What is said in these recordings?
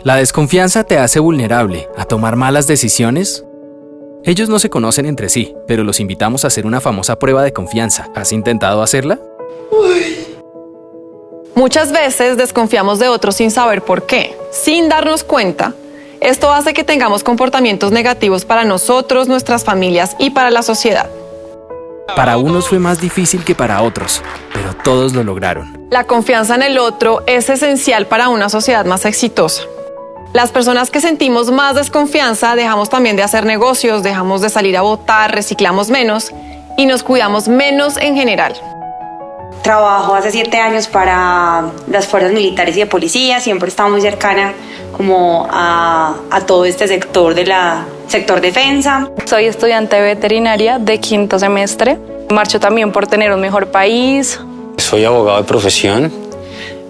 ¿La desconfianza te hace vulnerable a tomar malas decisiones? Ellos no se conocen entre sí, pero los invitamos a hacer una famosa prueba de confianza. ¿Has intentado hacerla? Muchas veces desconfiamos de otros sin saber por qué, sin darnos cuenta. Esto hace que tengamos comportamientos negativos para nosotros, nuestras familias y para la sociedad. Para unos fue más difícil que para otros, pero todos lo lograron. La confianza en el otro es esencial para una sociedad más exitosa. Las personas que sentimos más desconfianza dejamos también de hacer negocios, dejamos de salir a votar, reciclamos menos y nos cuidamos menos en general. Trabajo hace 7 años para las fuerzas militares y de policía, siempre estaba muy cercana como a todo este sector sector defensa. Soy estudiante de veterinaria de 5º semestre. Marcho también por tener un mejor país. Soy abogado de profesión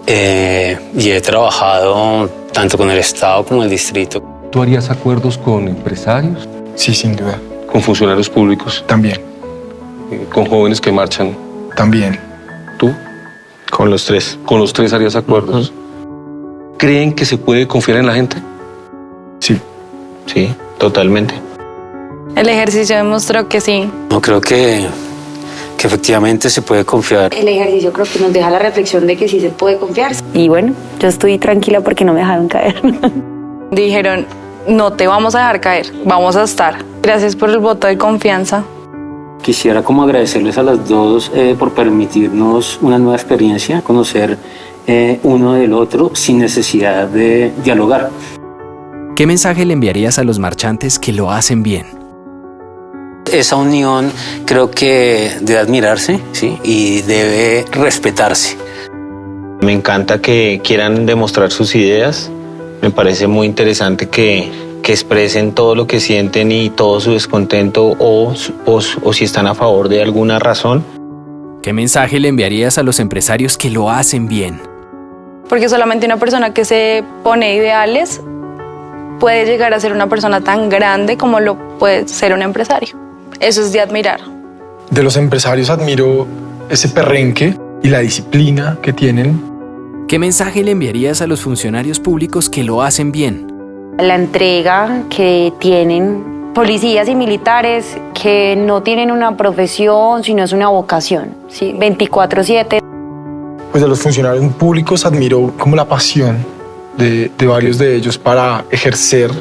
y he trabajado tanto con el Estado como el distrito. ¿Tú harías acuerdos con empresarios? Sí, sin duda. ¿Con funcionarios públicos? También. ¿Con jóvenes que marchan? También. ¿Tú? Con los 3. ¿Con los 3 harías acuerdos? ¿Creen que se puede confiar en la gente? Sí. Sí, totalmente. El ejercicio demostró que sí. No creo que efectivamente se puede confiar. El ejercicio creo que nos deja la reflexión de que sí se puede confiar. Y bueno, yo estoy tranquila porque no me dejaron caer. Dijeron, no te vamos a dejar caer, vamos a estar. Gracias por el voto de confianza. Quisiera como agradecerles a las dos por permitirnos una nueva experiencia, conocer uno del otro sin necesidad de dialogar. ¿Qué mensaje le enviarías a los marchantes que lo hacen bien? Esa unión creo que debe admirarse, ¿sí? Y debe respetarse. Me encanta que quieran demostrar sus ideas. Me parece muy interesante que expresen todo lo que sienten y todo su descontento o si están a favor de alguna razón. ¿Qué mensaje le enviarías a los empresarios que lo hacen bien? Porque solamente una persona que se pone ideales puede llegar a ser una persona tan grande como lo puede ser un empresario. Eso es de admirar. De los empresarios admiro ese perrenque y la disciplina que tienen. ¿Qué mensaje le enviarías a los funcionarios públicos que lo hacen bien? La entrega que tienen policías y militares que no tienen una profesión, sino es una vocación, ¿sí? 24/7. Pues de los funcionarios públicos admiro como la pasión de varios de ellos para ejercer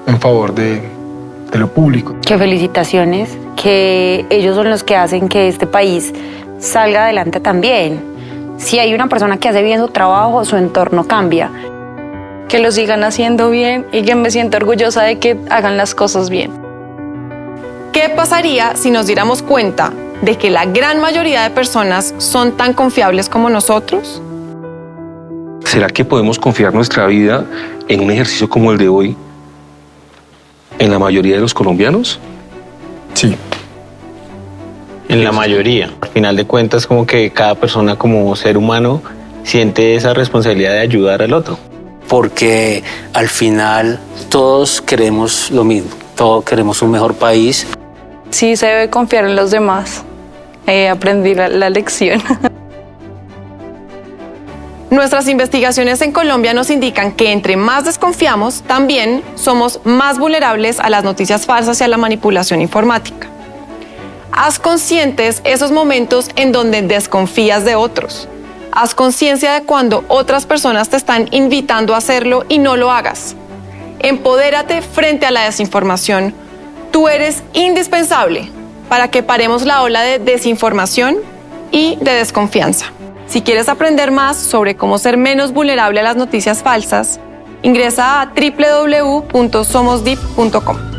en favor de lo público. Que felicitaciones, que ellos son los que hacen que este país salga adelante también. Si hay una persona que hace bien su trabajo, su entorno cambia. Que lo sigan haciendo bien y que me siento orgullosa de que hagan las cosas bien. ¿Qué pasaría si nos diéramos cuenta de que la gran mayoría de personas son tan confiables como nosotros? ¿Será que podemos confiar nuestra vida en un ejercicio como el de hoy en la mayoría de los colombianos? Sí. En la mayoría. Al final de cuentas, como que cada persona como ser humano siente esa responsabilidad de ayudar al otro. Porque al final todos queremos lo mismo, todos queremos un mejor país. Sí se debe confiar en los demás. Aprendí la lección. Nuestras investigaciones en Colombia nos indican que entre más desconfiamos, también somos más vulnerables a las noticias falsas y a la manipulación informática. Haz conscientes esos momentos en donde desconfías de otros. Haz conciencia de cuando otras personas te están invitando a hacerlo y no lo hagas. Empodérate frente a la desinformación. Tú eres indispensable para que paremos la ola de desinformación y de desconfianza. Si quieres aprender más sobre cómo ser menos vulnerable a las noticias falsas, ingresa a www.somosdeep.com.